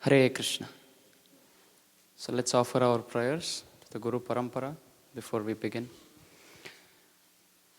Hare Krishna. So let's offer our prayers to the Guru Parampara before we begin.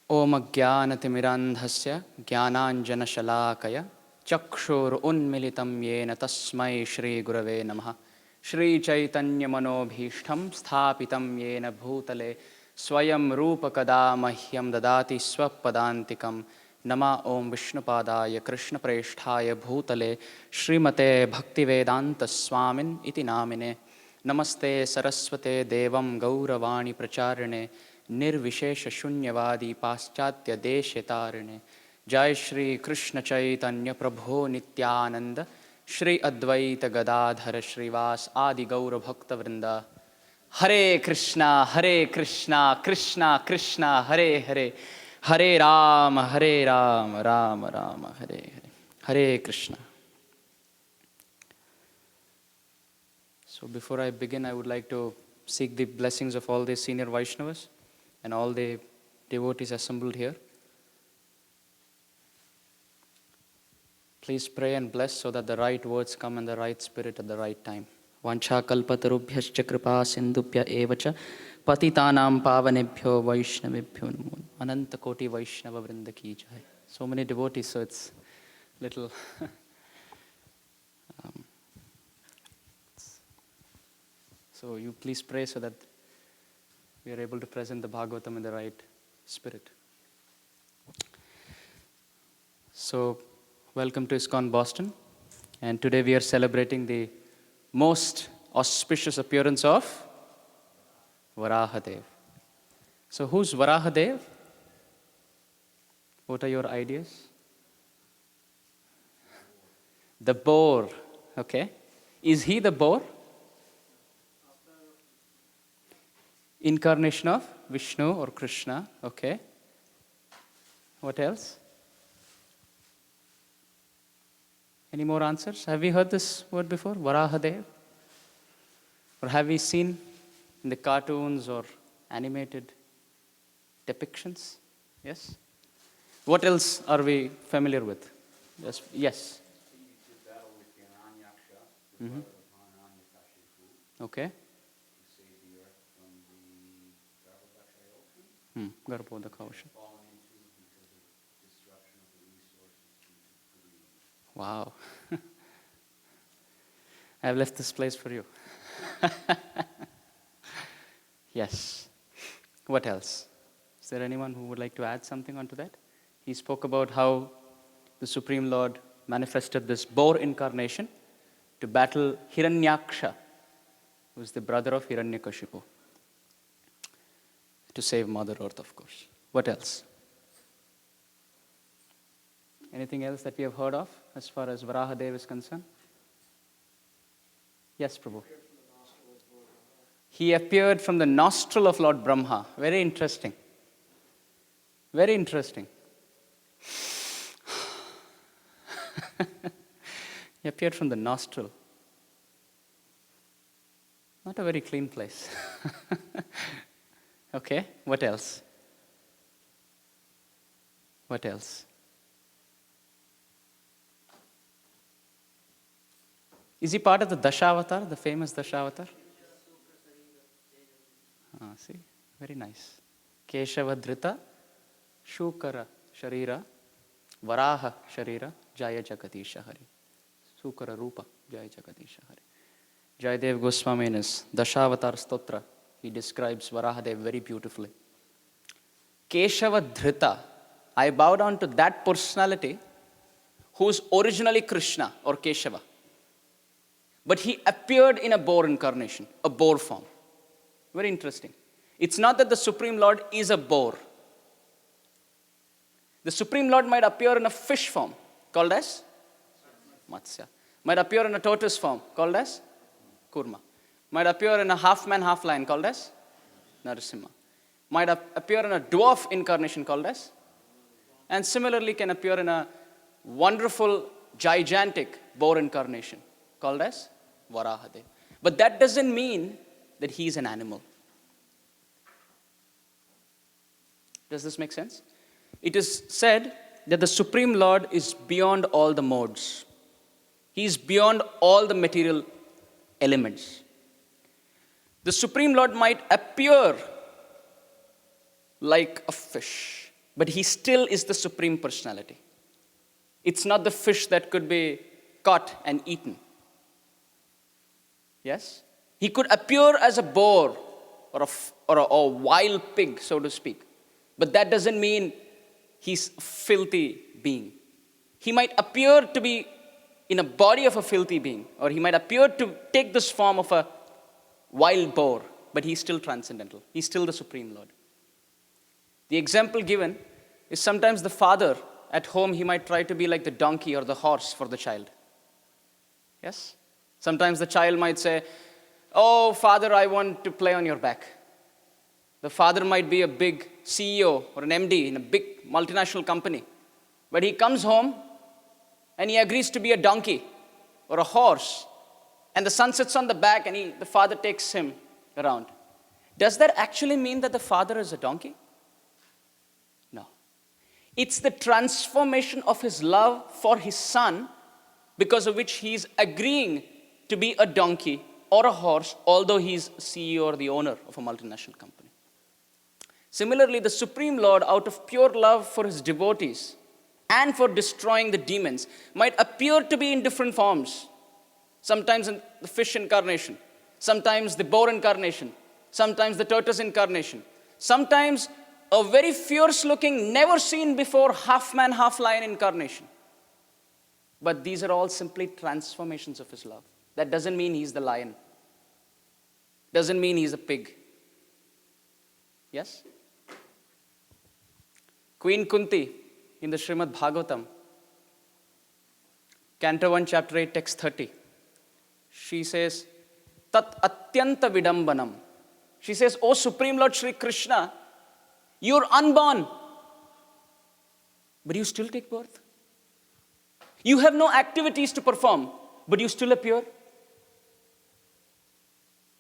Om Ajnanatirmirandhasya Jnananjana Shalakaya Chakshur Unmilitam Yena Tasmai Shri Gurave Namaha Shri Chaitanya Manobhishtham Sthapitam Yena Bhutale Swayam Rupa Kada Mahyam Dadati Swapadantikam Nama Om Vishnupadaya Krishna Preshthaya Bhutale Srimate Bhaktivedanta Swamin Iti Namine Namaste Saraswate Devam Gauravani Pracharine Nirvishesha Shunyavadi Paschatya Deshetarine Jai Shri Krishna Chaitanya Prabhu Nityananda Shri Advaita Gadadhara Shrivas Adi Gaura Bhakta Vrinda Hare Krishna Krishna Krishna Hare Hare Hare Rama Rama Rama Hare Hare Hare Krishna. So before I begin, I would like to seek the blessings of all the senior Vaishnavas and all the devotees assembled here. Please pray and bless so that the right words come in the right spirit at the right time. Vancha kalpatarubhyascha kripa sindubhya evacha patitanam pavanebhyo vaishnavebhyo namo. Ananta koti Vaishnava vrinda ki jai. So many devotees, so it's little... So you please pray so that we are able to present the Bhagavatam in the right spirit. So, welcome to ISKCON Boston. And today we are celebrating the most auspicious appearance of Varahadeva. So who's Varahadeva? What are your ideas? The boar. Okay. Is he the boar? Incarnation of Vishnu or Krishna. Okay. What else? Any more answers? Have we heard this word before? Varahadeva? Or have we seen in the cartoons or animated depictions? Yes? What else are we familiar with? Yes. Yes. He battle with Hiranyaksha, the Mm-hmm. brother of Hiranyakashipu, Okay. to save the earth from the Garbhodaka ocean. Garbhodaka ocean. Fallen into because of destruction of the resources due to greed. Wow. I have left this place for you. Yes. What else? Is there anyone who would like to add something onto that? He spoke about how the Supreme Lord manifested this boar incarnation to battle Hiranyaksha, who is the brother of Hiranyakashipu, to save Mother Earth, of course. What else? Anything else that we have heard of as far as Varahadeva is concerned? Yes, Prabhu. He appeared from the nostril of Lord Brahma. Very interesting. Very interesting. He appeared from the nostril. Not a very clean place. Okay, what else? What else? Is he part of the Dashavatar, the famous Dashavatar? See, very nice. Keshava Dhrita, Shukara Sharira, Varaha Sharira, Jaya Jagadisha Hari. Sukara Rupa, Jaya Jagadisha Hari. Jayadev Goswami in his Dashavatar Stotra, he describes Varahadev very beautifully. Keshava Dhrita, I bow down to that personality who's originally Krishna or Keshava. But he appeared in a boar incarnation, a boar form. Very interesting. It's not that the Supreme Lord is a boar. The Supreme Lord might appear in a fish form, called as Matsya. Might appear in a tortoise form, called as Kurma. Might appear in a half-man, half-lion, called as Narasimha. Might appear in a dwarf incarnation, called as, and similarly can appear in a wonderful, gigantic boar incarnation, called as Varahadeva. But that doesn't mean that he is an animal. Does this make sense? It is said that the Supreme Lord is beyond all the modes. He is beyond all the material elements. The Supreme Lord might appear like a fish, but he still is the Supreme Personality. It's not the fish that could be caught and eaten. Yes? He could appear as a boar or a wild pig, so to speak. But that doesn't mean he's a filthy being. He might appear to be in a body of a filthy being, or he might appear to take this form of a wild boar, but he's still transcendental. He's still the Supreme Lord. The example given is sometimes the father at home, he might try to be like the donkey or the horse for the child. Yes? Sometimes the child might say, "Oh, father, I want to play on your back." The father might be a big CEO or an MD in a big multinational company. But he comes home and he agrees to be a donkey or a horse. And the son sits on the back and the father takes him around. Does that actually mean that the father is a donkey? No. It's the transformation of his love for his son, because of which he is agreeing to be a donkey or a horse, although he's CEO or the owner of a multinational company. Similarly, the Supreme Lord, out of pure love for his devotees and for destroying the demons, might appear to be in different forms. Sometimes in the fish incarnation, sometimes the boar incarnation, sometimes the tortoise incarnation, sometimes a very fierce-looking, never seen before half-man, half-lion incarnation. But these are all simply transformations of his love. That doesn't mean he's the lion. Doesn't mean he's a pig. Yes? Queen Kunti in the Srimad Bhagavatam, Canto 1, Chapter 8, Text 30, she says, Tat atyanta vidambanam. She says, "O Supreme Lord Shri Krishna, you're unborn, but you still take birth. You have no activities to perform, but you still appear.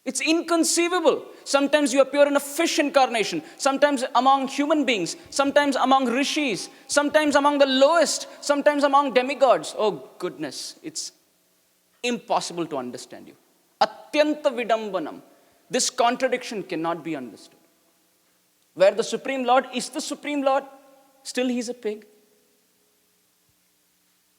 It's inconceivable. Sometimes you appear in a fish incarnation, sometimes among human beings, sometimes among rishis, sometimes among the lowest, sometimes among demigods. Oh goodness, it's impossible to understand you. Atyanta vidambanam. This contradiction cannot be understood. Where the Supreme Lord is the Supreme Lord, still he's a pig.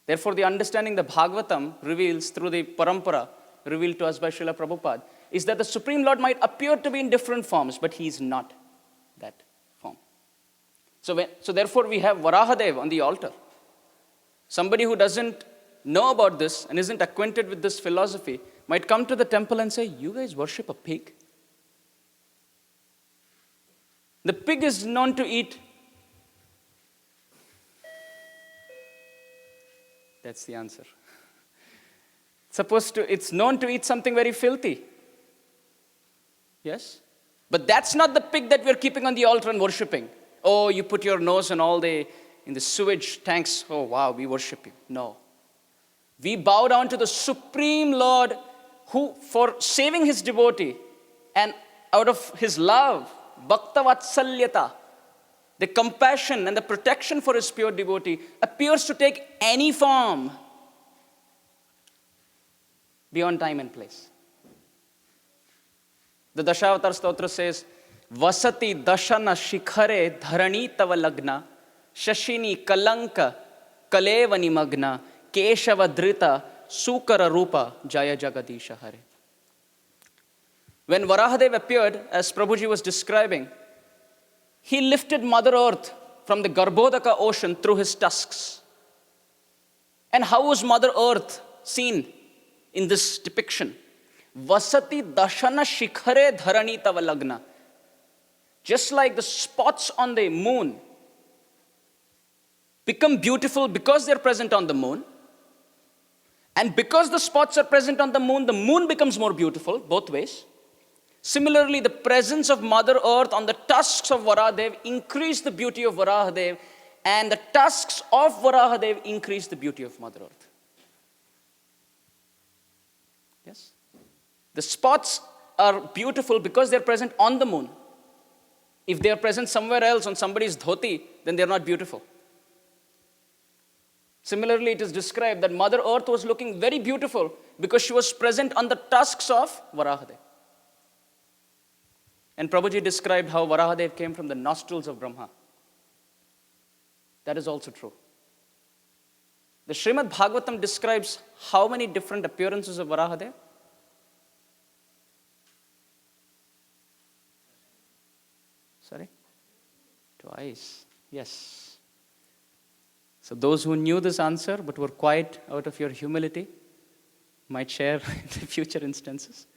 Therefore, the understanding the Bhagavatam reveals through the parampara revealed to us by Srila Prabhupada is that the Supreme Lord might appear to be in different forms, but he is not that form. So therefore, we have Varahadeva on the altar. Somebody who doesn't know about this and isn't acquainted with this philosophy might come to the temple and say, "You guys worship a pig?" The pig is known to eat. That's the answer. It's known to eat something very filthy. Yes? But that's not the pig that we're keeping on the altar and worshipping. Oh, you put your nose in in the sewage tanks. Oh, wow, we worship you. No. We bow down to the Supreme Lord who, for saving his devotee and out of his love, Bhakta Vatsalyata, the compassion and the protection for his pure devotee, appears to take any form beyond time and place. The Dashavatar Stotra says, "Vasati dashana shikhare dharani tava lagna, shashini kalanka kalevani magna, keshava drita sukara rupa jaya jagadisha hare." When Varahadeva appeared, as Prabhuji was describing, he lifted Mother Earth from the Garbhodaka ocean through his tusks. And how was Mother Earth seen in this depiction? Vasati dashana shikhare dharani tava lagna. Just like the spots on the moon become beautiful because they're present on the moon, and because the spots are present on the moon becomes more beautiful, both ways. Similarly, the presence of Mother Earth on the tusks of Varahadev increased the beauty of Varahadev, and the tusks of Varahadev increased the beauty of Mother Earth. Yes? The spots are beautiful because they're present on the moon. If they are present somewhere else on somebody's dhoti, then they're not beautiful. Similarly, it is described that Mother Earth was looking very beautiful because she was present on the tusks of Varahadev. And Prabhuji described how Varahadev came from the nostrils of Brahma. That is also true. The Srimad Bhagavatam describes how many different appearances of Varahadev? Sorry? Twice. Yes. So those who knew this answer but were quiet out of your humility might share in the future instances.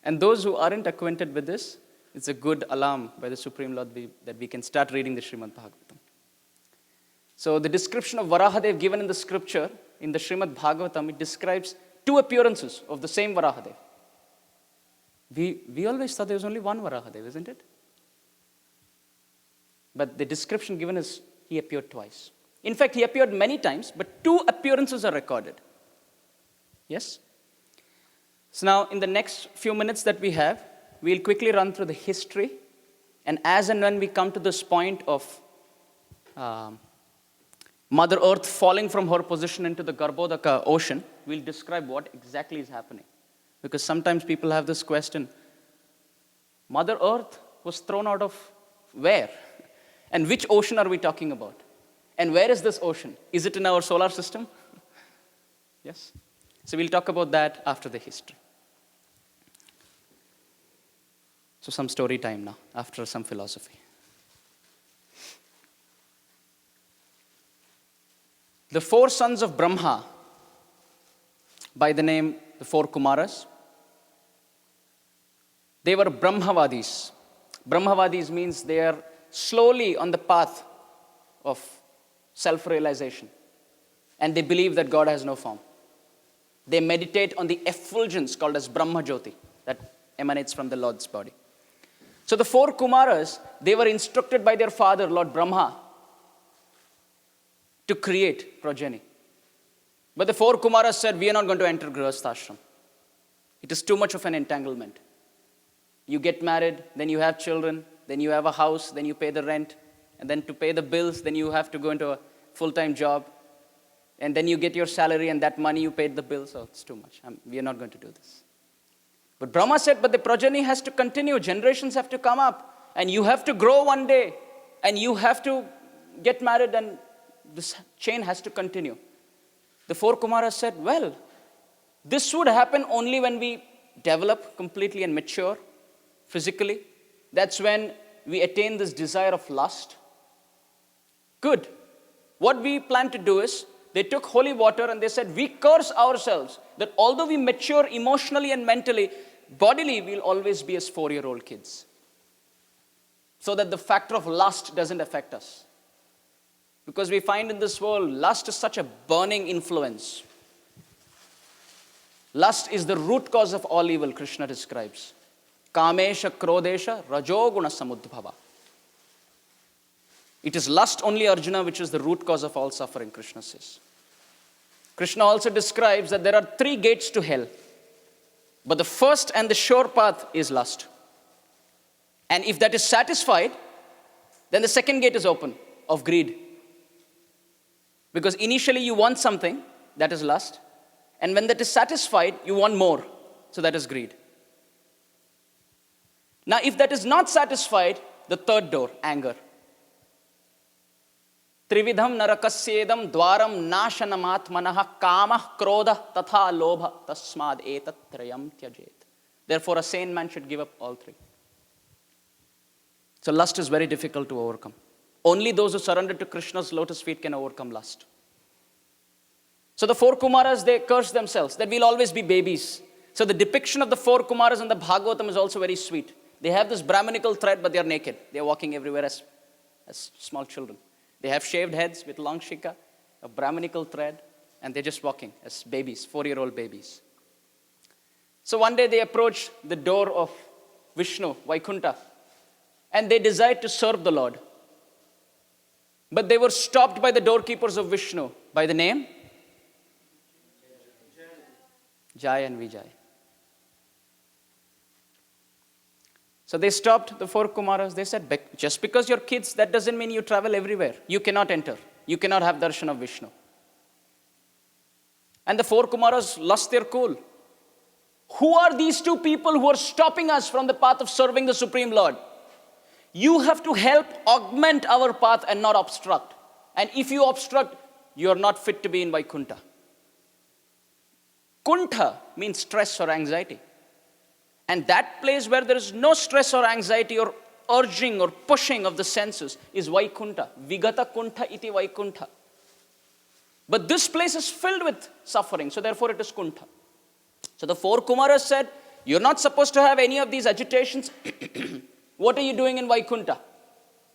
And those who aren't acquainted with this, it's a good alarm by the Supreme Lord that we can start reading the Srimad Bhagavatam. So the description of Varahadev given in the scripture, in the Srimad Bhagavatam, it describes two appearances of the same Varahadev. We always thought there was only one Varahadev, isn't it? But the description given is he appeared twice. In fact, he appeared many times, but two appearances are recorded. Yes? So now, in the next few minutes that we have, we'll quickly run through the history. And as and when we come to this point of Mother Earth falling from her position into the Garbhodaka ocean, we'll describe what exactly is happening. Because sometimes people have this question, Mother Earth was thrown out of where? And which ocean are we talking about? And where is this ocean? Is it in our solar system? Yes? So we'll talk about that after the history. So some story time now, after some philosophy. The four sons of Brahma, by the name the four Kumaras, they were Brahmavadis. Brahmavadis means they are slowly on the path of self-realization. And they believe that God has no form. They meditate on the effulgence called as Brahma Jyoti that emanates from the Lord's body. So the four Kumaras, they were instructed by their father, Lord Brahma, to create progeny. But the four Kumaras said, we are not going to enter Grihasthashram. It is too much of an entanglement. You get married, then you have children, then you have a house, then you pay the rent, and then to pay the bills, then you have to go into a full-time job, and then you get your salary, and that money you paid the bills, so it's too much. We are not going to do this. But Brahma said, but the progeny has to continue, generations have to come up, and you have to grow one day, and you have to get married, and this chain has to continue. The four Kumaras said, well, this would happen only when we develop completely and mature physically. That's when we attain this desire of lust. Good. What we plan to do is, they took holy water and they said, we curse ourselves that although we mature emotionally and mentally, bodily we'll always be as 4-year-old kids. So that the factor of lust doesn't affect us. Because we find in this world, lust is such a burning influence. Lust is the root cause of all evil, Krishna describes. Kamesha, Krodesha, Rajoguna Samudbhava. It is lust only, Arjuna, which is the root cause of all suffering, Krishna says. Krishna also describes that there are 3 gates to hell. But the first and the sure path is lust. And if that is satisfied, then the second gate is open, of greed. Because initially you want something, that is lust. And when that is satisfied, you want more, so that is greed. Now, if that is not satisfied, the third door, anger. Trividham narakasyedam dwaram nashanamaatmanaha kamah krodha tatha lobha tasmad etat trayam tyajet. Therefore, a sane man should give up all 3. So lust is very difficult to overcome. Only those who surrender to Krishna's lotus feet can overcome lust. So the 4 Kumaras, they curse themselves, that we'll always be babies. So the depiction of the 4 Kumaras in the Bhagavatam is also very sweet. They have this Brahminical thread, but they are naked. They are walking everywhere as small children. They have shaved heads with long shika, a Brahminical thread, and they're just walking as babies, 4-year-old babies. So one day they approach the door of Vishnu, Vaikuntha, and they desired to serve the Lord. But they were stopped by the doorkeepers of Vishnu by the name Jai and Vijay. So they stopped the 4 Kumaras. They said, just because you're kids, that doesn't mean you travel everywhere. You cannot enter. You cannot have darshan of Vishnu. And the four Kumaras lost their cool. Who are these two people who are stopping us from the path of serving the Supreme Lord? You have to help augment our path and not obstruct. And if you obstruct, you are not fit to be in Vaikuntha. Kuntha means stress or anxiety. And that place where there is no stress or anxiety or urging or pushing of the senses is Vaikuntha. Vigata Kuntha iti Vaikuntha. But this place is filled with suffering, so therefore it is Kuntha. So the four Kumaras said, you're not supposed to have any of these agitations. What are you doing in Vaikuntha?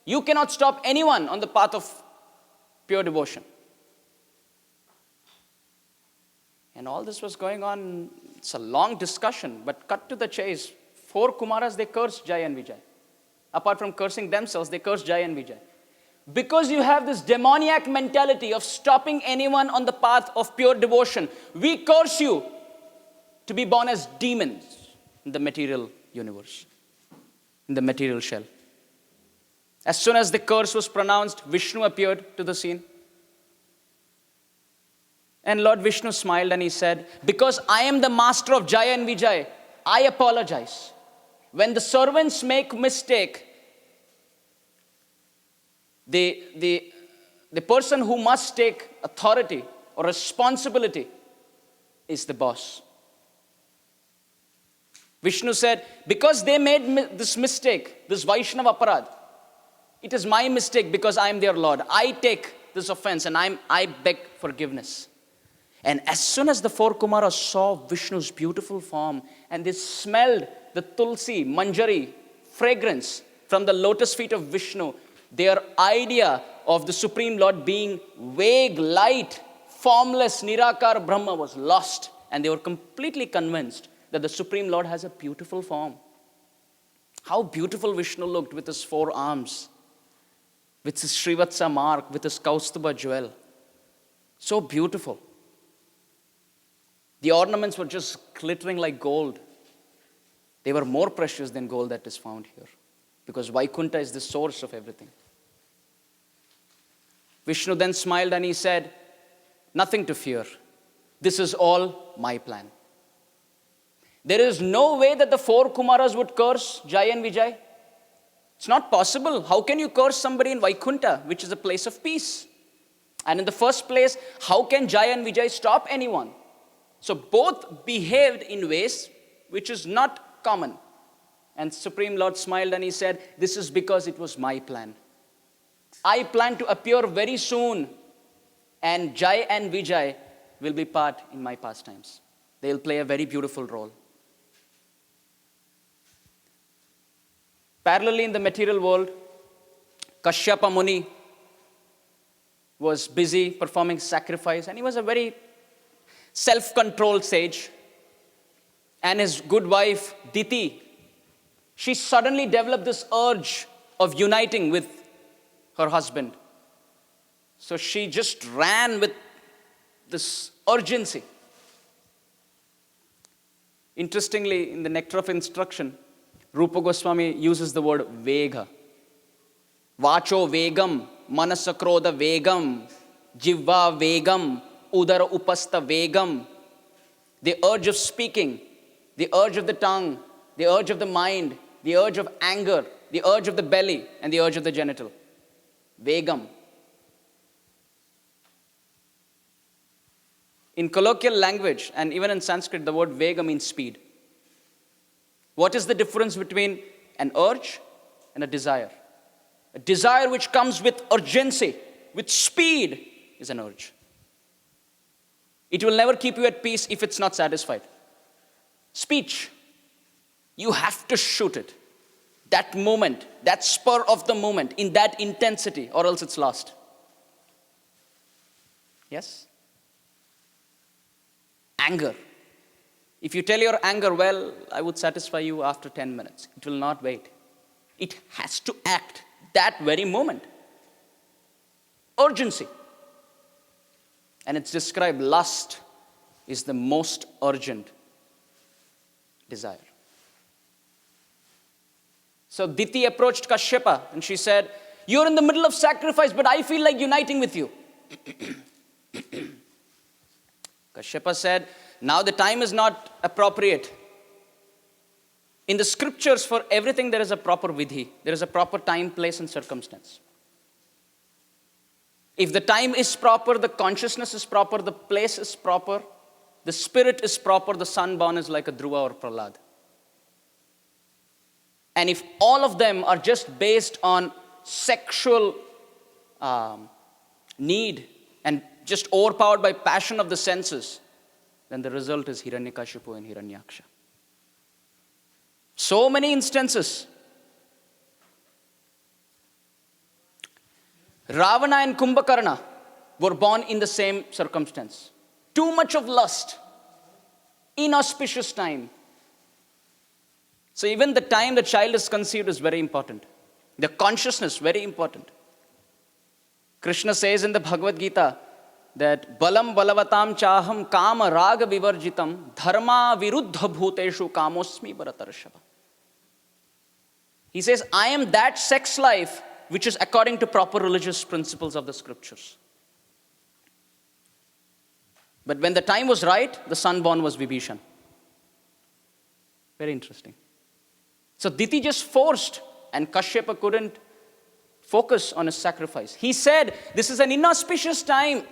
You cannot stop anyone on the path of pure devotion. And all this was going on. It's a long discussion, but cut to the chase. Four Kumaras, they cursed Jai and Vijay. Apart from cursing themselves, they cursed Jai and Vijay. Because you have this demoniac mentality of stopping anyone on the path of pure devotion, we curse you to be born as demons in the material universe, in the material shell. As soon as the curse was pronounced, Vishnu appeared to the scene. And Lord Vishnu smiled and he said, because I am the master of Jaya and Vijay, I apologize. When the servants make mistake, the person who must take authority or responsibility is the boss. Vishnu said, because they made this mistake, this Vaishnava aparad, it is my mistake because I am their Lord. I take this offense and I beg forgiveness. And as soon as the four Kumaras saw Vishnu's beautiful form and they smelled the tulsi, manjari, fragrance from the lotus feet of Vishnu, their idea of the Supreme Lord being vague, light, formless, Nirakar Brahma was lost. And they were completely convinced that the Supreme Lord has a beautiful form. How beautiful Vishnu looked with his four arms, with his Srivatsa mark, with his Kaustuba jewel. So beautiful. The ornaments were just glittering like gold. They were more precious than gold that is found here, because Vaikuntha is the source of everything. Vishnu then smiled and he said, nothing to fear. This is all my plan. There is no way that the four Kumaras would curse Jai and Vijay. It's not possible. How can you curse somebody in Vaikuntha, which is a place of peace? And in the first place, how can Jai and Vijay stop anyone? So both behaved in ways which is not common. And Supreme Lord smiled and he said, this is because it was my plan. I plan to appear very soon, and Jai and Vijay will be part in my pastimes. They'll play a very beautiful role. Parallelly in the material world, Kashyapa Muni was busy performing sacrifice, and he was a very self-controlled sage. And his good wife, Diti, she suddenly developed this urge of uniting with her husband. So she just ran with this urgency. Interestingly, in the Nectar of Instruction, Rupa Goswami uses the word vega. Vacho vegam, manasakroda vegam, jivva vegam, udara upasta vegam. The urge of speaking, the urge of the tongue, the urge of the mind, the urge of anger, the urge of the belly, and the urge of the genital. Vegam. In colloquial language, and even in Sanskrit, the word vega means speed. What is the difference between an urge and a desire? A desire which comes with urgency, with speed, is an urge. It will never keep you at peace if it's not satisfied. Speech, you have to shoot it. That moment, that spur of the moment, in that intensity, or else it's lost. Yes? Anger. If you tell your anger, well, I would satisfy you after 10 minutes. It will not wait. It has to act that very moment. Urgency. And it's described, lust is the most urgent desire. So Diti approached Kashyapa and she said, you're in the middle of sacrifice, but I feel like uniting with you. Kashyapa said, now the time is not appropriate. In the scriptures, for everything there is a proper vidhi. There is a proper time, place, and circumstance. If the time is proper, the consciousness is proper, the place is proper, the spirit is proper, the son born is like a Dhruva or Prahlad. And if all of them are just based on sexual need and just overpowered by passion of the senses, then the result is Hiranyakashipu and Hiranyaksha. So many instances. Ravana and Kumbhakarna were born in the same circumstance. Too much of lust, inauspicious time. So even the time the child is conceived is very important. The consciousness, very important. Krishna says in the Bhagavad Gita that balam balavatam chaham kama raga vivarjitam dharma viruddha bhuteshu kamosmi bharatarshava. He says, I am that sex life which is according to proper religious principles of the scriptures. But when the time was right, the son born was Vibhishan. Very interesting. So Diti just forced, and Kashyapa couldn't focus on his sacrifice. He said, this is an inauspicious time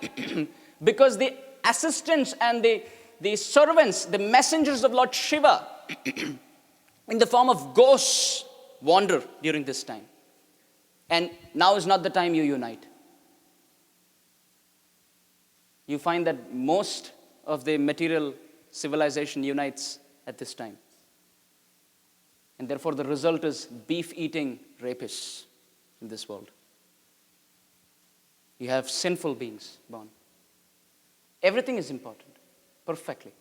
because the assistants and the servants, the messengers of Lord Shiva, in the form of ghosts, wander during this time. And now is not the time you unite. You find that most of the material civilization unites at this time. And therefore the result is beef-eating rapists in this world. You have sinful beings born. Everything is important, perfectly.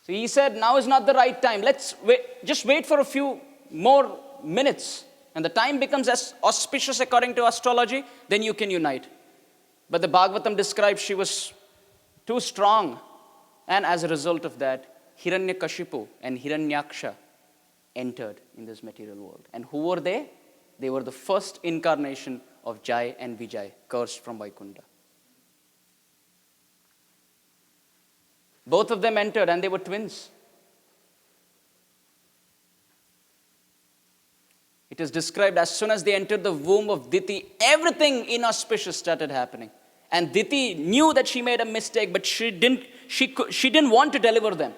So he said, now is not the right time. Let's wait, just wait for a few more minutes. And the time becomes as auspicious according to astrology, then you can unite. But the Bhagavatam describes she was too strong. And as a result of that, Hiranyakashipu and Hiranyaksha entered in this material world. And who were they? They were the first incarnation of Jai and Vijay, cursed from Vaikunta. Both of them entered and they were twins. It is described as soon as they entered the womb of Diti, everything inauspicious started happening. And Diti knew that she made a mistake, but she didn't want to deliver them.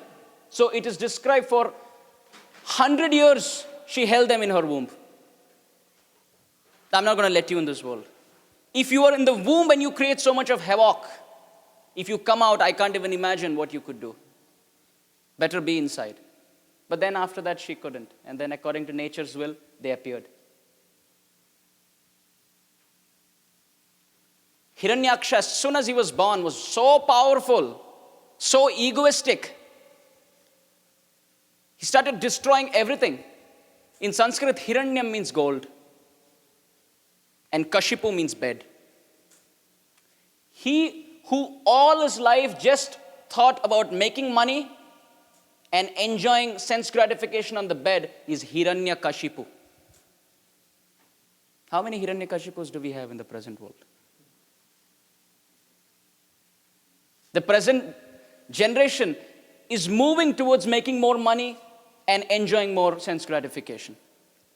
So it is described for 100 years she held them in her womb. I'm not going to let you in this world. If you are in the womb and you create so much of havoc, if you come out, I can't even imagine what you could do. Better be inside. But then after that, she couldn't. And then according to nature's will, they appeared. Hiranyaksha, as soon as he was born, was so powerful, so egoistic. He started destroying everything. In Sanskrit, Hiranyam means gold. And Kashipu means bed. He who all his life just thought about making money and enjoying sense gratification on the bed is Hiranyakashipu. How many Hiranyakashipus do we have in the present world? The present generation is moving towards making more money and enjoying more sense gratification.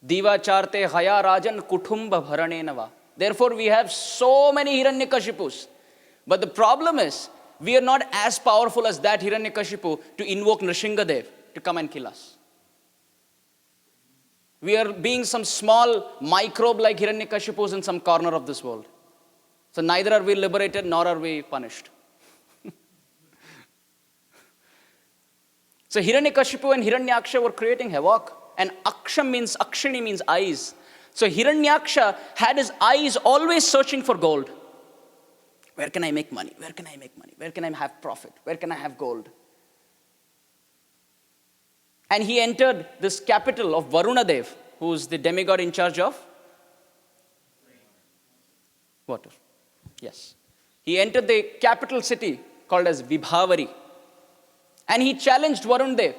Diva charte haya rajan kutumba bharanenava. Therefore, we have so many Hiranyakashipus. But the problem is, we are not as powerful as that Hiranyakashipu to invoke Nrsingadev to come and kill us. We are being some small microbe like Hiranyakashipus in some corner of this world. So neither are we liberated nor are we punished. So Hiranyakashipu and Hiranyaksha were creating havoc. And Akshini means eyes. So Hiranyaksha had his eyes always searching for gold. Where can I make money? Where can I make money? Where can I have profit? Where can I have gold? And he entered this capital of Varunadev, who is the demigod in charge of water. Yes. He entered the capital city called as Vibhavari. And he challenged Varundev.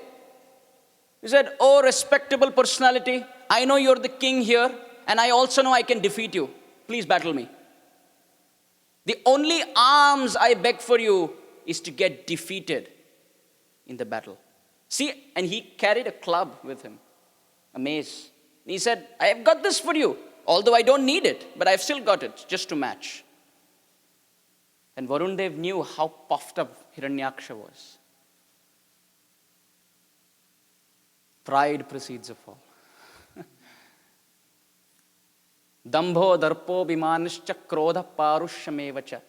He said, oh, respectable personality, I know you're the king here, and I also know I can defeat you. Please battle me. The only alms I beg for you is to get defeated in the battle. See, and he carried a club with him, a mace. He said, I have got this for you, although I don't need it, but I've still got it, just to match. And Varun Dev knew how puffed up Hiranyaksha was. Pride precedes a fall. Dambho darpo bimanishcha krodha parushamevacha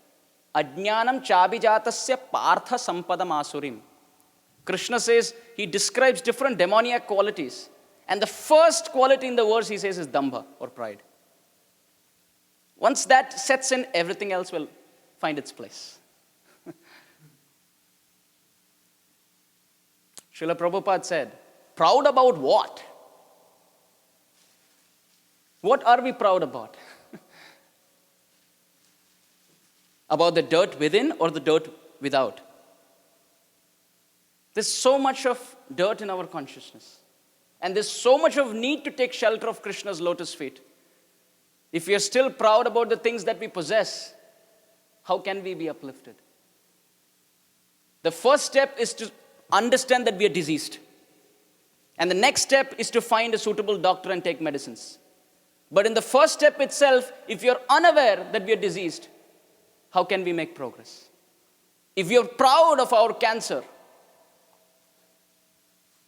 ajnanam chabijatasya partha sampadam asurim. Krishna says, he describes different demoniac qualities. And the first quality in the verse he says is dambha, or pride. Once that sets in, everything else will find its place. Srila Prabhupada said, proud about what? What are we proud about? About the dirt within or the dirt without? There's so much of dirt in our consciousness. And there's so much of need to take shelter of Krishna's lotus feet. If we are still proud about the things that we possess, how can we be uplifted? The first step is to understand that we are diseased. And the next step is to find a suitable doctor and take medicines. But in the first step itself, if you're unaware that we are diseased, how can we make progress? If you're proud of our cancer,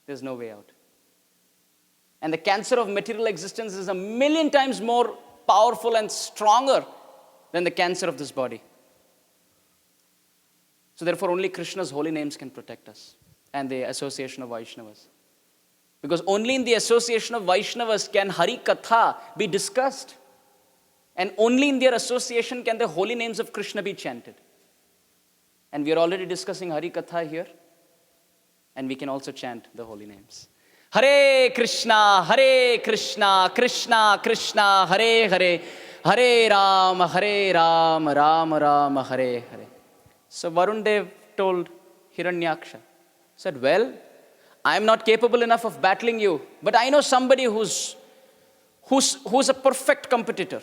there's no way out. And the cancer of material existence is 1,000,000 times more powerful and stronger than the cancer of this body. So therefore, only Krishna's holy names can protect us, and the association of Vaishnavas. Because only in the association of Vaishnavas can Hari Katha be discussed. And only in their association can the holy names of Krishna be chanted. And we are already discussing Hari Katha here. And we can also chant the holy names. Hare Krishna, Krishna Krishna, Hare Hare, Hare Rama, Rama Rama, Hare Hare. So Varun Dev told Hiranyaksha, said, well, I'm not capable enough of battling you, but I know somebody who's a perfect competitor.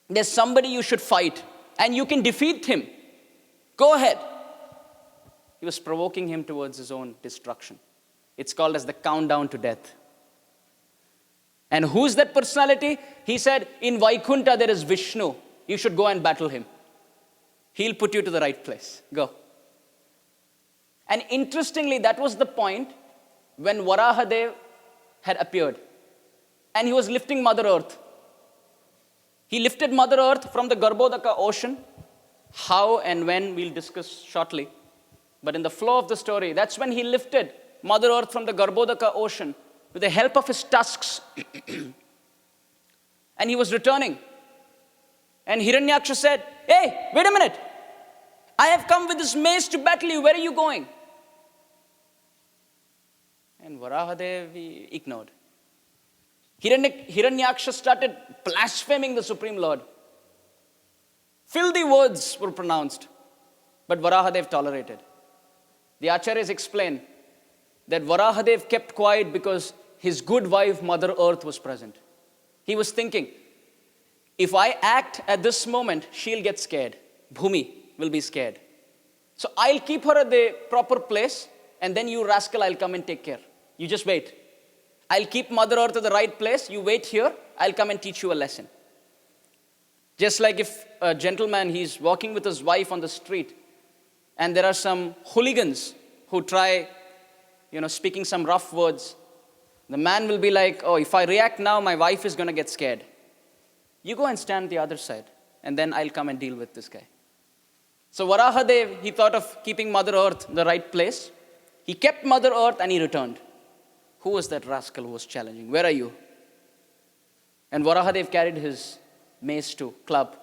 There's somebody you should fight, and you can defeat him. Go ahead. He was provoking him towards his own destruction. It's called as the countdown to death. And who's that personality? He said, in Vaikunta there is Vishnu. You should go and battle him. He'll put you to the right place. Go. And interestingly, that was the point when Varahadev had appeared. And he was lifting Mother Earth. He lifted Mother Earth from the Garbhodaka ocean. How and when, we'll discuss shortly. But in the flow of the story, that's when he lifted Mother Earth from the Garbhodaka ocean with the help of his tusks. And he was returning. And Hiranyaksha said, hey, wait a minute. I have come with this mace to battle you. Where are you going? And Varahadev ignored. Hiranyaksha started blaspheming the Supreme Lord. Filthy words were pronounced, but Varahadev tolerated. The Acharyas explain that Varahadev kept quiet because his good wife, Mother Earth, was present. He was thinking, if I act at this moment, she'll get scared. Bhumi will be scared. So I'll keep her at the proper place, and then you rascal, I'll come and take care. You just wait. I'll keep Mother Earth at the right place. You wait here. I'll come and teach you a lesson. Just like if a gentleman, he's walking with his wife on the street, and there are some hooligans who try, speaking some rough words. The man will be like, oh, if I react now, my wife is going to get scared. You go and stand the other side, and then I'll come and deal with this guy. So Varahadev, he thought of keeping Mother Earth in the right place. He kept Mother Earth and he returned. Who was that rascal who was challenging? Where are you? And Varahadev carried his mace to club.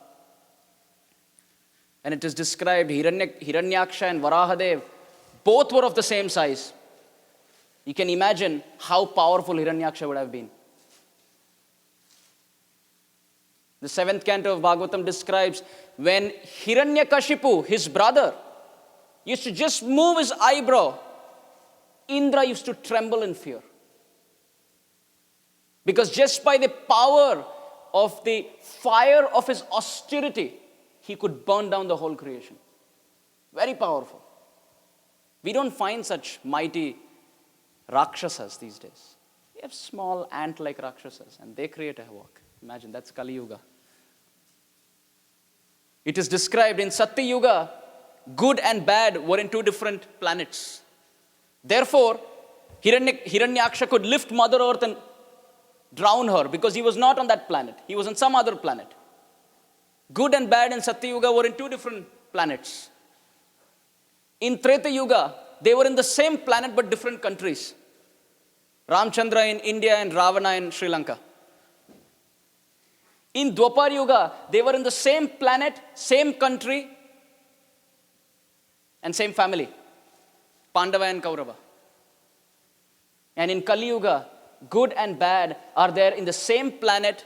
And it is described, Hiranyaksha and Varahadev, both were of the same size. You can imagine how powerful Hiranyaksha would have been. The 7th canto of Bhagavatam describes when Hiranyakashipu, his brother, used to just move his eyebrow, Indra used to tremble in fear. Because just by the power of the fire of his austerity, he could burn down the whole creation. Very powerful. We don't find such mighty Rakshasas these days. We have small ant-like Rakshasas, and they create a havoc. Imagine, that's Kali Yuga. It is described in Satya Yuga, good and bad were in two different planets. Therefore, Hiranyaksha could lift Mother Earth and drown her because he was not on that planet. He was on some other planet. Good and bad in Satya Yuga were in two different planets. In Treta Yuga, they were in the same planet but different countries. Ramchandra in India and Ravana in Sri Lanka. In Dwapar Yuga, they were in the same planet, same country, and same family. Pandava and Kaurava. And in Kali Yuga, good and bad are there in the same planet,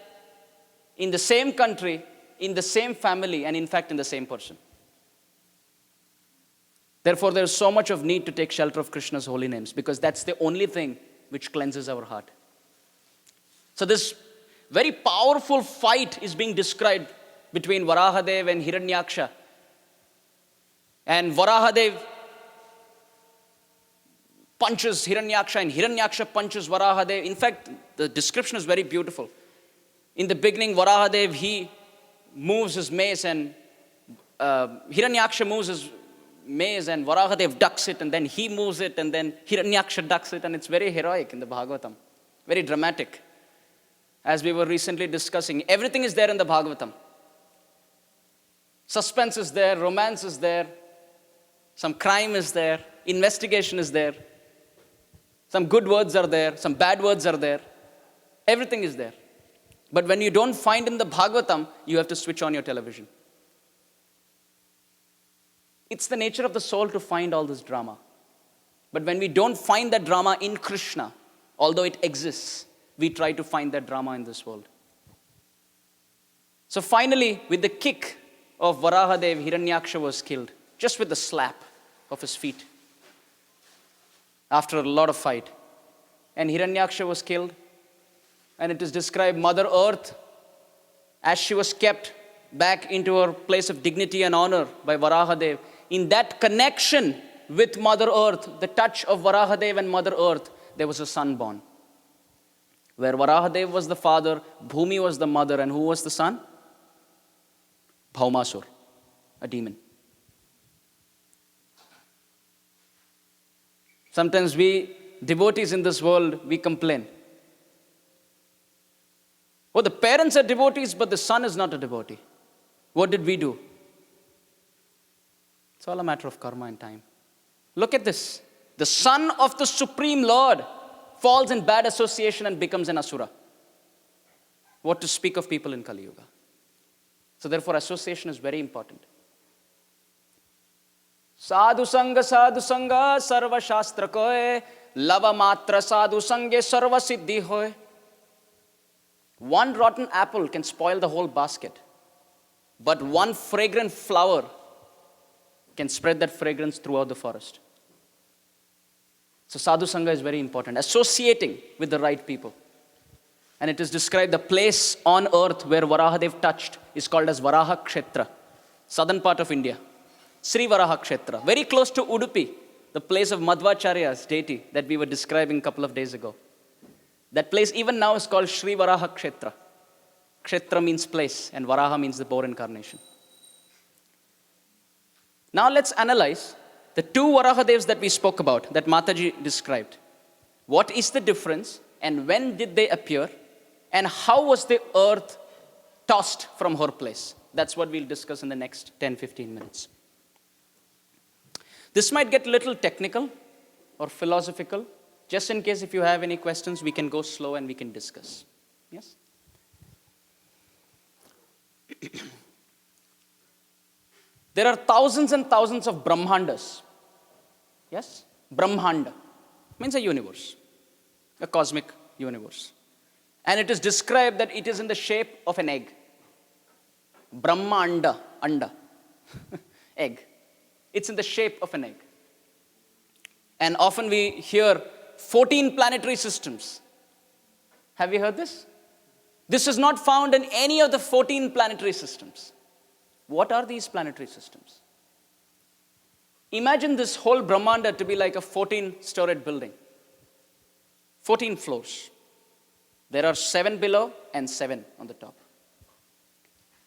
in the same country, in the same family, and in fact in the same person. Therefore, there is so much of need to take shelter of Krishna's holy names, because that's the only thing which cleanses our heart. So this very powerful fight is being described between Varahadeva and Hiranyaksha. And Varahadeva punches Hiranyaksha and Hiranyaksha punches Varahadeva. In fact, the description is very beautiful. In the beginning, Varahadeva, he moves his mace and Hiranyaksha moves his mace and Varahadeva ducks it, and then he moves it, and then Hiranyaksha ducks it, and it's very heroic in the Bhagavatam. Very dramatic. As we were recently discussing, everything is there in the Bhagavatam. Suspense is there, romance is there, some crime is there, investigation is there, some good words are there, some bad words are there. Everything is there. But when you don't find in the Bhagavatam, you have to switch on your television. It's the nature of the soul to find all this drama. But when we don't find that drama in Krishna, although it exists, we try to find that drama in this world. So finally, with the kick of Varahadeva, Hiranyaksha was killed, just with the slap of his feet, after a lot of fight. And Hiranyaksha was killed, and it is described Mother Earth, as she was kept back into her place of dignity and honor by Varahadeva. In that connection with Mother Earth, the touch of Varahadeva and Mother Earth, there was a son born. Where Varahadeva was the father, Bhumi was the mother, and who was the son? Bhaumasur, a demon. Sometimes we, devotees in this world, we complain. Oh, the parents are devotees, but the son is not a devotee. What did we do? It's all a matter of karma and time. Look at this. The son of the Supreme Lord falls in bad association and becomes an asura. What to speak of people in Kali Yuga? So therefore, association is very important. Sadhu Sangha, Sarva Shastra Koe, Lava Matra Sadhu Sanghe, Sarva Siddhi Hoy. One rotten apple can spoil the whole basket, but one fragrant flower can spread that fragrance throughout the forest. So Sadhu Sangha is very important. Associating with the right people. And it is described, the place on earth where Varahadev touched is called as Varaha Chakra, southern part of India. Sri Varaha Chakra, very close to Udupi, the place of Madhvacharya's deity that we were describing a couple of days ago. That place even now is called Sri Varaha Chakra. Kshetra means place, and Varaha means the boar incarnation. Now let's analyze the two Varahadevs that we spoke about, that Mataji described. What is the difference, and when did they appear, and how was the earth tossed from her place? That's what we'll discuss in the next 10-15 minutes. This might get a little technical or philosophical. Just in case if you have any questions, we can go slow and we can discuss. Yes? There are thousands and thousands of Brahmandas. Yes? Brahmanda means a universe, a cosmic universe. And it is described that it is in the shape of an egg. Brahmanda, anda, egg. It's in the shape of an egg. And often we hear 14 planetary systems. Have you heard this? This is not found in any of the 14 planetary systems. What are these planetary systems? Imagine this whole Brahmanda to be like a 14-storied building. 14 floors. There are 7 below and 7 on the top.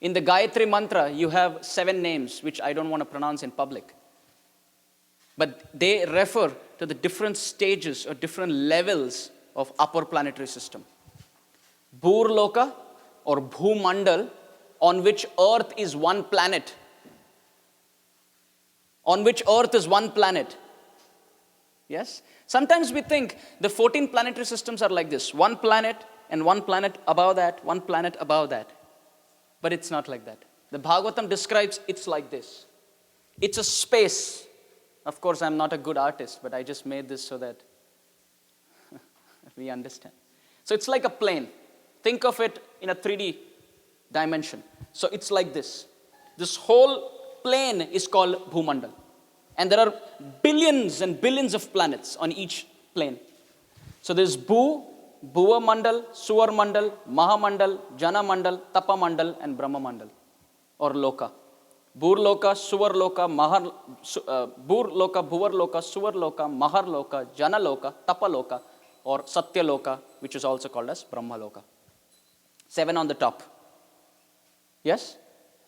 In the Gayatri Mantra, you have 7 names, which I don't want to pronounce in public. But they refer to the different stages or different levels of upper planetary system. Bhurloka or Bhumandal, on which Earth is one planet. On which Earth is one planet. Yes? Sometimes we think the 14 planetary systems are like this. One planet and one planet above that, one planet above that. But it's not like that. The Bhagavatam describes it's like this. It's a space. Of course, I'm not a good artist, but I just made this so that we understand. So it's like a plane. Think of it in a 3D dimension. So it's like this. This whole plane is called Bhumandal. And there are billions and billions of planets on each plane. So there's Bhu, Bhuva Mandal, Suvar Mandal, Maha Mandal, Jana Mandal, Tapa Mandal, and Brahma Mandal, or Loka. Bhur Loka, Suvar Loka, Bhur Loka, Bhuvar Loka, Suvar Loka, Mahar Loka, Jana Loka, Tapa Loka, or Satya Loka, which is also called as Brahma Loka. 7 on the top. Yes?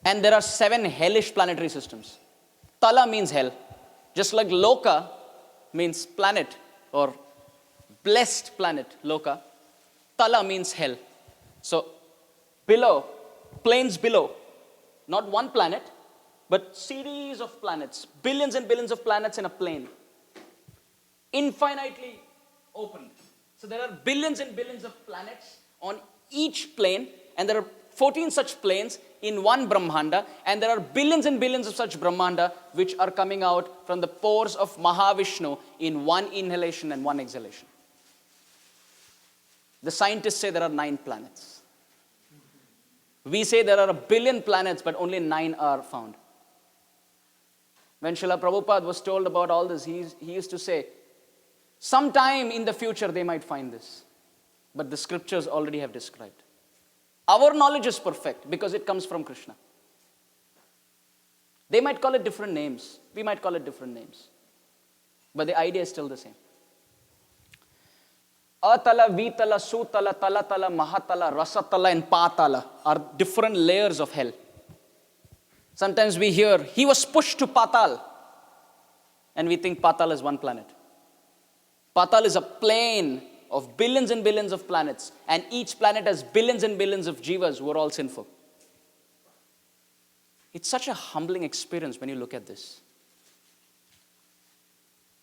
And there are 7 hellish planetary systems. Tala means hell. Just like Loka means planet or blessed planet, Loka. Tala means hell. So below, planes below, not one planet, but series of planets, billions and billions of planets in a plane. Infinitely opened. So there are billions and billions of planets on each plane, and there are 14 such planes in one Brahmanda, and there are billions and billions of such Brahmanda which are coming out from the pores of Mahavishnu in one inhalation and one exhalation. The scientists say there are 9 planets. We say there are 1 billion planets, but only 9 are found. When Srila Prabhupada was told about all this, he used to say, sometime in the future they might find this. But the scriptures already have described. Our knowledge is perfect because it comes from Krishna. They might call it different names. We might call it different names. But the idea is still the same. Atala, Vitala, Sutala, Talatala, Mahatala, Rasatala, and Patala are different layers of hell. Sometimes we hear, he was pushed to Patal. And we think Patal is one planet. Patal is a plane of billions and billions of planets. And each planet has billions and billions of jivas who are all sinful. It's such a humbling experience when you look at this.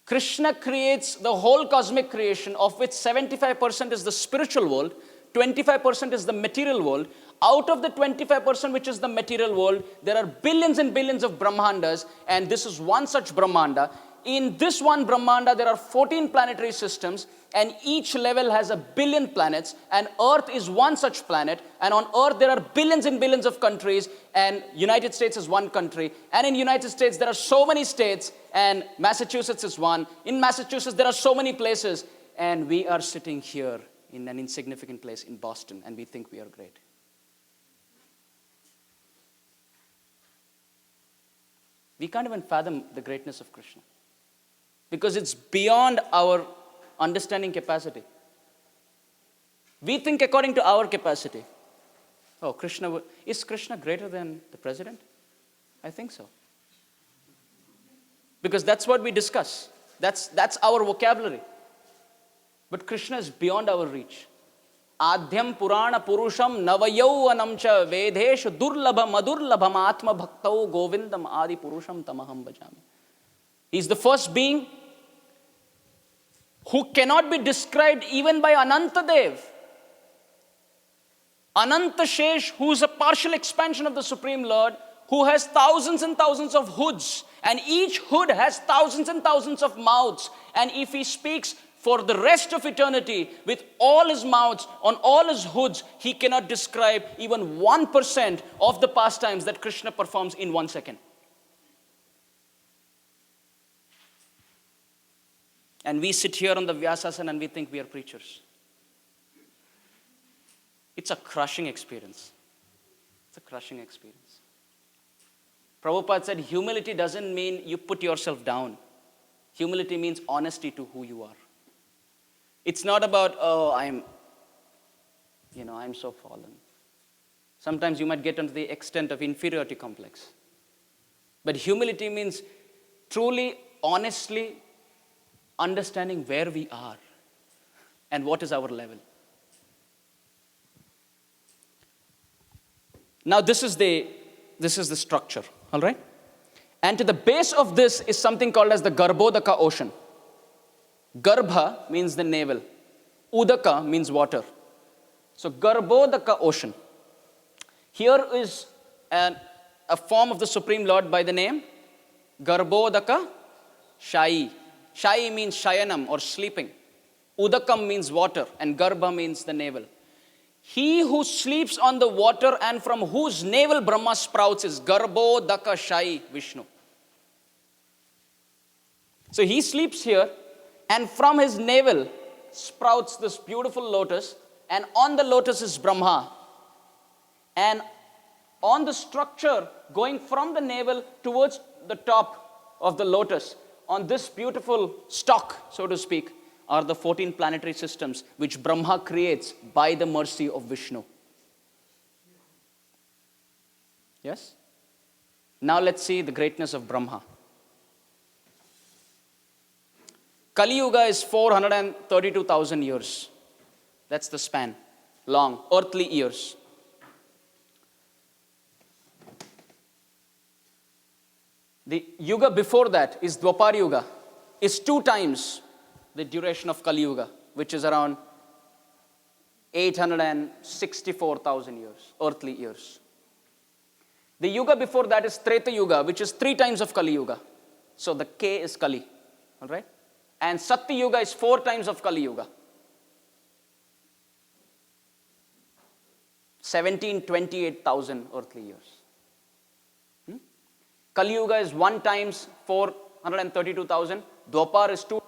Krishna creates the whole cosmic creation, of which 75% is the spiritual world, 25% is the material world. Out of the 25% which is the material world, there are billions and billions of Brahmandas, and this is one such Brahmanda. In this one Brahmanda, there are 14 planetary systems, and each level has 1 billion planets, and Earth is one such planet, and on Earth there are billions and billions of countries, and United States is one country, and in United States there are so many states, and Massachusetts is one. In Massachusetts there are so many places, and we are sitting here in an insignificant place in Boston, and we think we are great. We can't even fathom the greatness of Krishna, because it's beyond our understanding capacity. We think according to our capacity. Oh, is Krishna greater than the president? I think so. Because that's what we discuss. That's our vocabulary. But Krishna is beyond our reach. Adhyam Purana Purusham Navayauvanam cha Vedeshu Durlabham Adurlabham Atma Bhaktau Govindam Adi Purusham Tamaham Bhajami. He's the first being who cannot be described even by Anantadev. Anantashesh, who is a partial expansion of the Supreme Lord, who has thousands and thousands of hoods, and each hood has thousands and thousands of mouths, and if he speaks for the rest of eternity with all his mouths on all his hoods, he cannot describe even 1% of the pastimes that Krishna performs in 1 second. And we sit here on the Vyasasana and we think we are preachers. It's a crushing experience. It's a crushing experience. Prabhupada said humility doesn't mean you put yourself down. Humility means honesty to who you are. It's not about, oh, I'm so fallen. Sometimes you might get into the extent of inferiority complex. But humility means truly, honestly understanding where we are and what is our level. Now this is the structure, all right? And to the base of this is something called as the Garbhodaka ocean. Garbha means the navel. Udaka means water. So Garbhodaka ocean. Here is a form of the Supreme Lord by the name Garbhodaka Shayi. Shayi means shayanam or sleeping. Udakam means water and Garbha means the navel. He who sleeps on the water and from whose navel Brahma sprouts is Garbhodaka Shayi Vishnu. So he sleeps here and from his navel sprouts this beautiful lotus, and on the lotus is Brahma. And on the structure going from the navel towards the top of the lotus, on this beautiful stalk, so to speak, are the 14 planetary systems which Brahma creates by the mercy of Vishnu. Yes? Now let's see the greatness of Brahma. Kali Yuga is 432,000 years. That's the span. Long, earthly years. The Yuga before that is Dwapar Yuga, is 2 times the duration of Kali Yuga, which is around 864,000 years, earthly years. The Yuga before that is Treta Yuga, which is 3 times of Kali Yuga. So the K is Kali, all right? And Satya Yuga is 4 times of Kali Yuga. 1728,000 earthly years. Kali Yuga is 1 times 432,000. Dwapar is 2.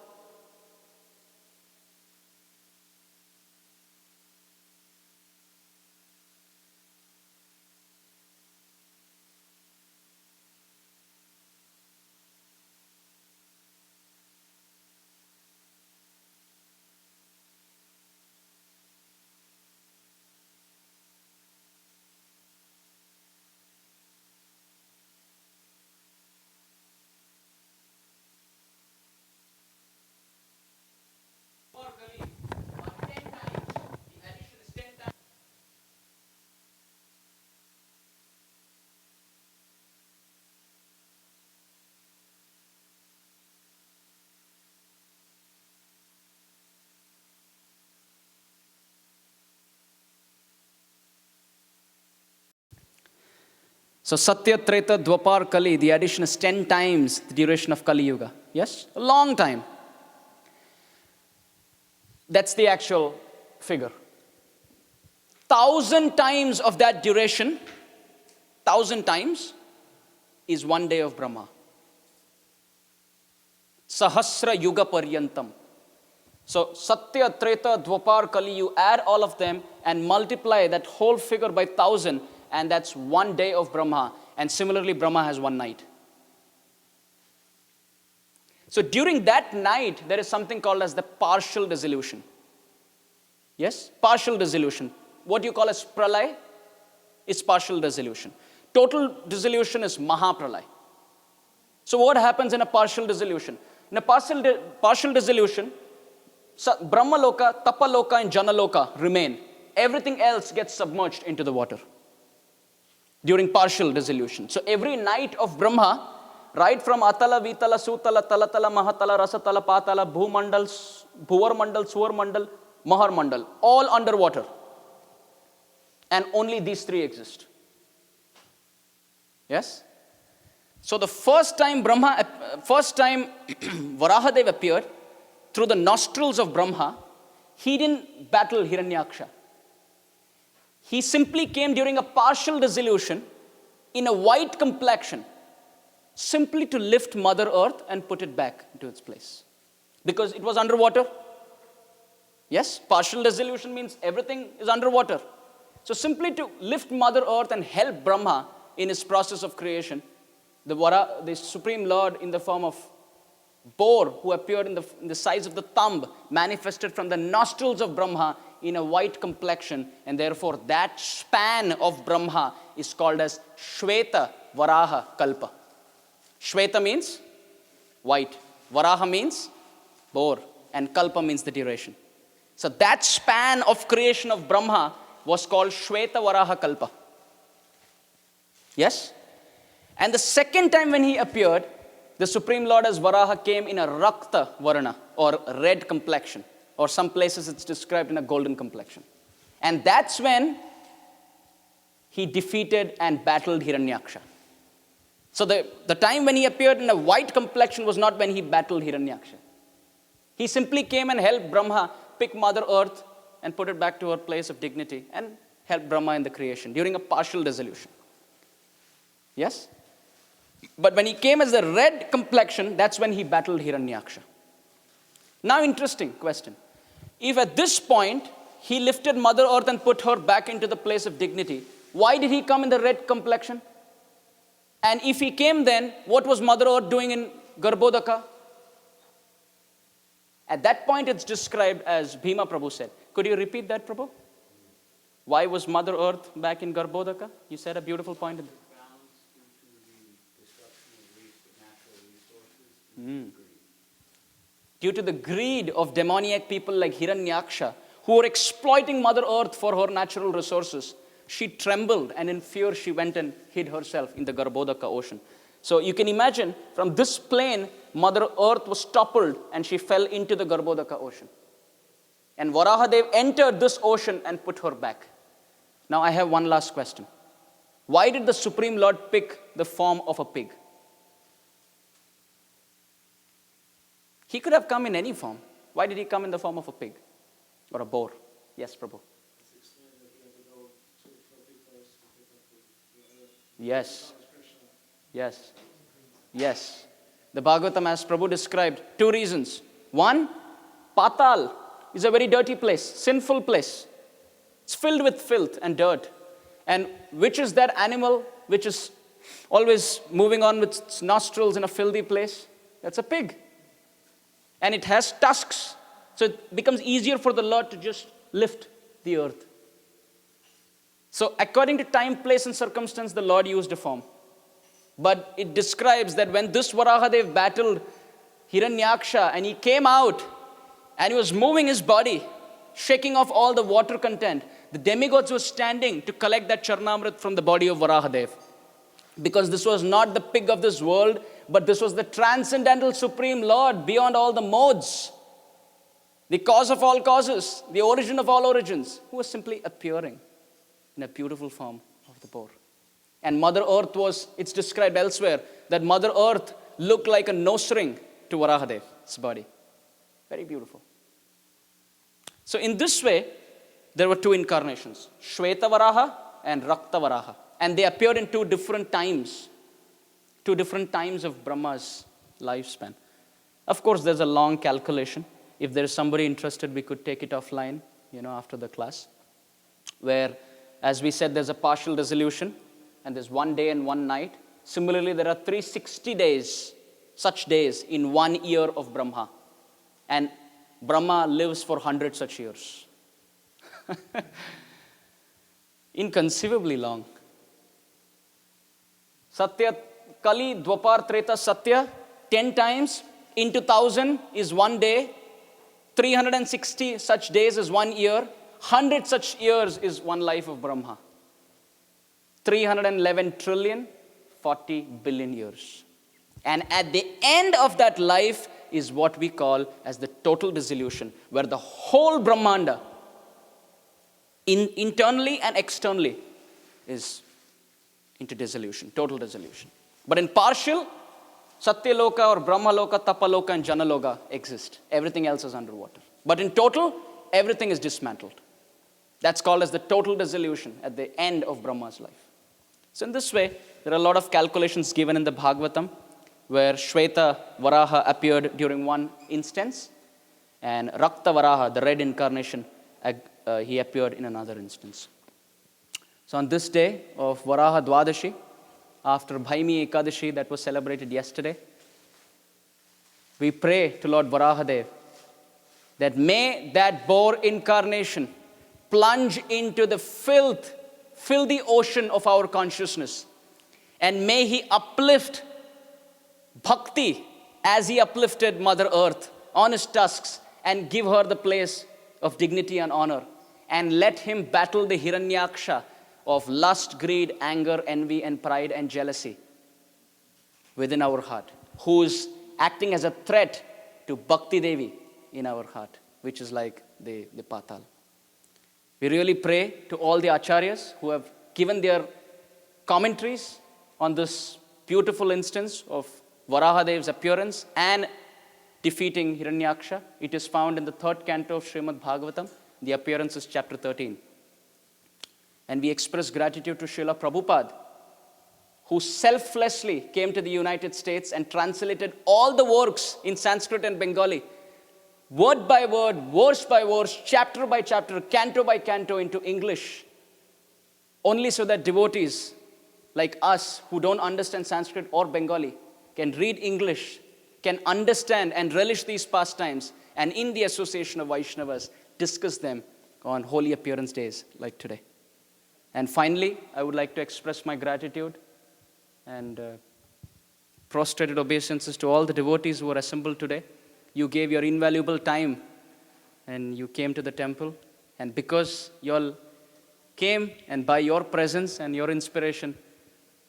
So Satya, Treta, Dwapar, Kali, the addition is 10 times the duration of Kali Yuga. Yes? A long time. That's the actual figure. 1,000 times of that duration, 1,000 times, is 1 day of Brahma. Sahasra Yuga Paryantam. So Satya, Treta, Dwapar, Kali, you add all of them and multiply that whole figure by 1,000, and that's 1 day of Brahma. And similarly, Brahma has 1 night. So during that night, there is something called as the partial dissolution. Yes? Partial dissolution. What you call as pralay is partial dissolution. Total dissolution is Mahapralay. So what happens in a partial dissolution? In a partial dissolution, Brahmaloka, Tapaloka, and Janaloka remain. Everything else gets submerged into the water during partial dissolution. So every night of Brahma, right from Atala, Vitala, Sutala, Talatala, Mahatala, Rasatala, Patala, Bhumandal, Bhuvar Mandal, Suvar Mandal, Mahar Mandal, all underwater. And only these 3 exist. Yes? So the first time Varahadeva appeared through the nostrils of Brahma, he didn't battle Hiranyaksha. He simply came during a partial dissolution in a white complexion, simply to lift Mother Earth and put it back into its place. Because it was underwater. Yes, partial dissolution means everything is underwater. So simply to lift Mother Earth and help Brahma in his process of creation, the Supreme Lord in the form of boar who appeared in the size of the thumb, manifested from the nostrils of Brahma in a white complexion, and therefore that span of Brahma is called as Shweta Varaha Kalpa. Shweta means white, Varaha means boar, and Kalpa means the duration. So that span of creation of Brahma was called Shweta Varaha Kalpa. Yes? And the second time when he appeared, the Supreme Lord as Varaha came in a Rakta Varana, or red complexion, or some places it's described in a golden complexion. And that's when he defeated and battled Hiranyaksha. So the time when he appeared in a white complexion was not when he battled Hiranyaksha. He simply came and helped Brahma pick Mother Earth and put it back to her place of dignity and helped Brahma in the creation during a partial dissolution. Yes? But when he came as a red complexion, that's when he battled Hiranyaksha. Now, interesting question. If at this point he lifted Mother Earth and put her back into the place of dignity, why did he come in the red complexion? And if he came then, what was Mother Earth doing in Garbhodaka? At that point, it's described as Bhima Prabhu said. Could you repeat that, Prabhu? Why was Mother Earth back in Garbhodaka? You said a beautiful point. Balance due to the destruction of natural resources and greed. Due to the greed of demoniac people like Hiranyaksha, who were exploiting Mother Earth for her natural resources, she trembled, and in fear she went and hid herself in the Garbhodaka ocean. So you can imagine, from this plane, Mother Earth was toppled and she fell into the Garbhodaka ocean. And Varahadev entered this ocean and put her back. Now I have one last question. Why did the Supreme Lord pick the form of a pig? He could have come in any form. Why did he come in the form of a pig or a boar? Yes, Prabhu. Yes. Yes. Yes. The Bhagavatam, as Prabhu described, 2 reasons. One, Patal is a very dirty place, sinful place. It's filled with filth and dirt. And which is that animal which is always moving on with its nostrils in a filthy place? That's a pig. And it has tusks. So it becomes easier for the Lord to just lift the earth. So according to time, place, and circumstance, the Lord used a form. But it describes that when this Varahadev battled Hiranyaksha and he came out and he was moving his body, shaking off all the water content, the demigods were standing to collect that Charnamrit from the body of Varahadev. Because this was not the pig of this world, but this was the transcendental Supreme Lord beyond all the modes, the cause of all causes, the origin of all origins, who was simply appearing in a beautiful form of the boar. And Mother Earth was, it's described elsewhere, that Mother Earth looked like a nose ring to Varahadev's body. Very beautiful. So in this way, there were 2 incarnations, Shweta Varaha and Rakta Varaha. And they appeared in 2 different times. 2 different times of Brahma's lifespan. Of course, there's a long calculation. If there's somebody interested, we could take it offline, after the class. Where, as we said, there's a partial dissolution, and there's 1 day and 1 night. Similarly, there are 360 days, such days, in 1 year of Brahma. And Brahma lives for 100 such years. Inconceivably long. Satya, Kali, Dwapar, Treta, Satya, 10 times into 1,000 is 1 day. 360 such days is 1 year. 100 such years is 1 life of Brahma. 311 trillion, 40 billion years. And at the end of that life is what we call as the total dissolution, where the whole Brahmanda, internally and externally, is into dissolution, total dissolution. But in partial, Satya Loka or Brahma Loka, Tapa Loka, and Jana Loka exist. Everything else is underwater. But in total, everything is dismantled. That's called as the total dissolution at the end of Brahma's life. So in this way, there are a lot of calculations given in the Bhagavatam, where Shweta Varaha appeared during 1 instance, and Rakta Varaha, the red incarnation, he appeared in another instance. So on this day of Varaha Dwadashi, after Bhaimi Ekadashi that was celebrated yesterday, we pray to Lord Varahadeva that may that boar incarnation plunge into the filthy ocean of our consciousness, and may he uplift bhakti as he uplifted Mother Earth on his tusks and give her the place of dignity and honor. And let him battle the Hiranyaksha of lust, greed, anger, envy, and pride and jealousy within our heart, who is acting as a threat to Bhakti Devi in our heart, which is like the Patal. We really pray to all the acharyas who have given their commentaries on this beautiful instance of Varahadeva's appearance and defeating Hiranyaksha. It is found in the 3rd canto of Srimad Bhagavatam. The appearance is chapter 13. And we express gratitude to Srila Prabhupada, who selflessly came to the United States and translated all the works in Sanskrit and Bengali, word by word, verse by verse, chapter by chapter, canto by canto into English, only so that devotees like us who don't understand Sanskrit or Bengali can read English, can understand and relish these pastimes, and in the association of Vaishnavas, discuss them on holy appearance days like today. And finally, I would like to express my gratitude and prostrated obeisances to all the devotees who are assembled today. You gave your invaluable time and you came to the temple. And because you all came, and by your presence and your inspiration,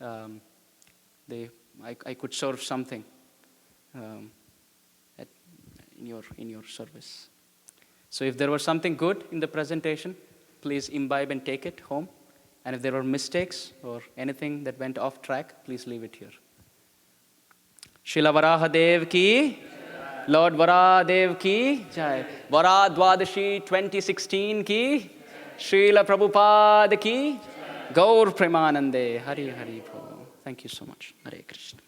I could serve something in your service. So if there was something good in the presentation, please imbibe and take it home. And if there were mistakes or anything that went off track, please leave it here. Srila Varahadev ki, Lord Varahadev ki jai. Varaha Dwadashi 2016 ki, Srila Prabhupada ki, Gaur Premanande. Hari Hari Prabhu. Thank you so much. Hare Krishna.